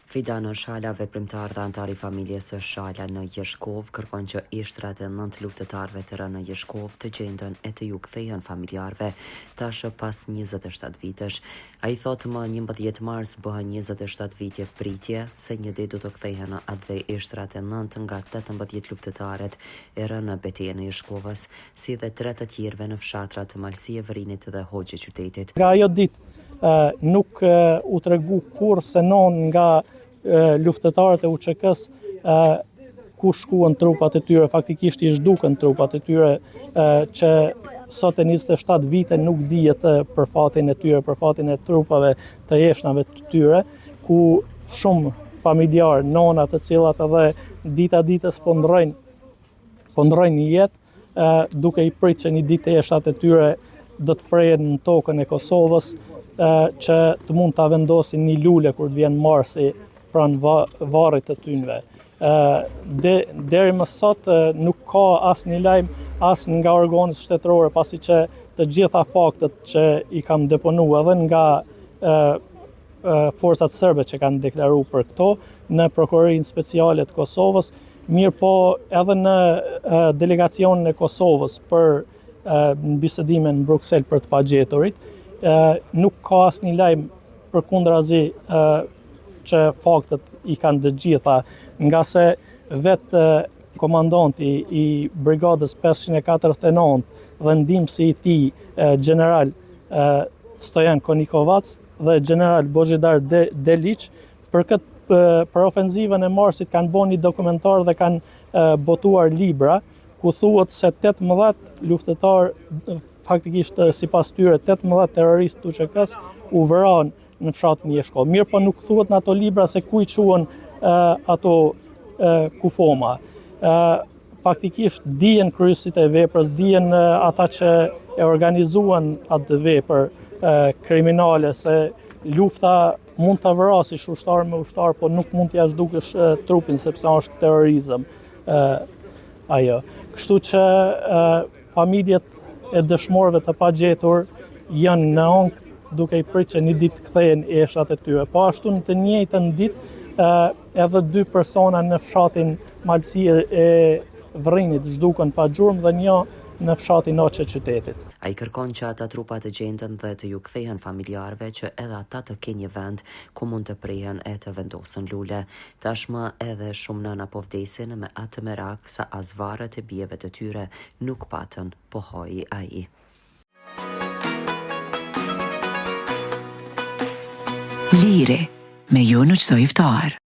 Fidana Shala, veprimtar dhe antar I familjes së Shala në Jeshkov, kërkon që ishtrat e 9 luftëtarëve të rënë në Jeshkov të gjenden e të ju kthehen familjarëve tash pas 27 vitesh. Ai thotë më 11 mars bëhen 27 vite pritje se një ditë do të kthehen atë dhe ishtrat e 9 nga 18 luftëtarët e rënë në betejën e Jeshkovës, si dhe 3 të tjerëve në fshatrat të Malësie, Vrinit dhe Hoxhi qytetit. Nga ajo ditë nuk u tregu kur se non nga luftëtarët e UÇK-s ku shkuan trupat e tyre, faktikisht I zhdukën trupat e tyre që sot e 27 vite nuk dihet për fatin e tyre, për fatin e trupave tëjeshnave të tyre, ku shumë familjar, nona të cilat edhe dita ditës po ndrojnë jetë, duke I pritë që një ditë jeshtat e tyre do të prehen në tokën e Kosovës, që të mund ta vendosin një lule kur të vjen marsi pranë varrit të tynve. Deri më sot nuk ka asnjë lajm as nga organet shtetërore, pasi që të gjitha faktet që I kam deponuar edhe nga forcat serbe që kanë deklaruar për këto në prokurorinë speciale të Kosovës, mirë po edhe në delegacionin e Kosovës për bisedime në Bruksel për të pagjeturit, nuk ka asnjë lajm përkundrazi që faktet I kanë të gjitha, nga se vetë komandanti I brigadës 549 dhe ndihmësi I tij, general Stojan Konikovac dhe general Božidar Delić, për ofenzivën e marsit kanë bërë një dokumentar dhe kanë botuar libra, ku thuhet se 18 luftëtar, faktikisht sipas tyre 18 terroristë të UÇK-s u vranë në fshatin Jeshkov. Mirë po nuk thuhet në ato libra se ku I quhen ato kufoma. Faktikisht dihen kryesit e veprës, dihen ata që e organizuan atë vepër kriminale, se lufta mund ta vrasësh ushtar me ushtar, po nuk mund t'ia zhdukësh trupin sepse është terrorizëm. Ajo. Kështu që familjet e dëshmorëve të pagjetur janë në ankth duke I pritë që një ditë kthehen eshrat e tyre. Po ashtu në të njëjtën ditë edhe 2 persona në fshatin Malësie e Vrinit zhdukën pa gjurmë dhe një në fshatin Hoxhi qytetit. Ai kërkon që ata trupa të gjenden dhe të ju kthehen familjarëve që edhe ata të kenë një vend ku mund të prehen e të vendosen lule. Tashmë edhe shumë nëna po vdesin me atë merak sa as varret e bijeve të tyre nuk patën, po hoi ai. Liri me ju në çdo iftar.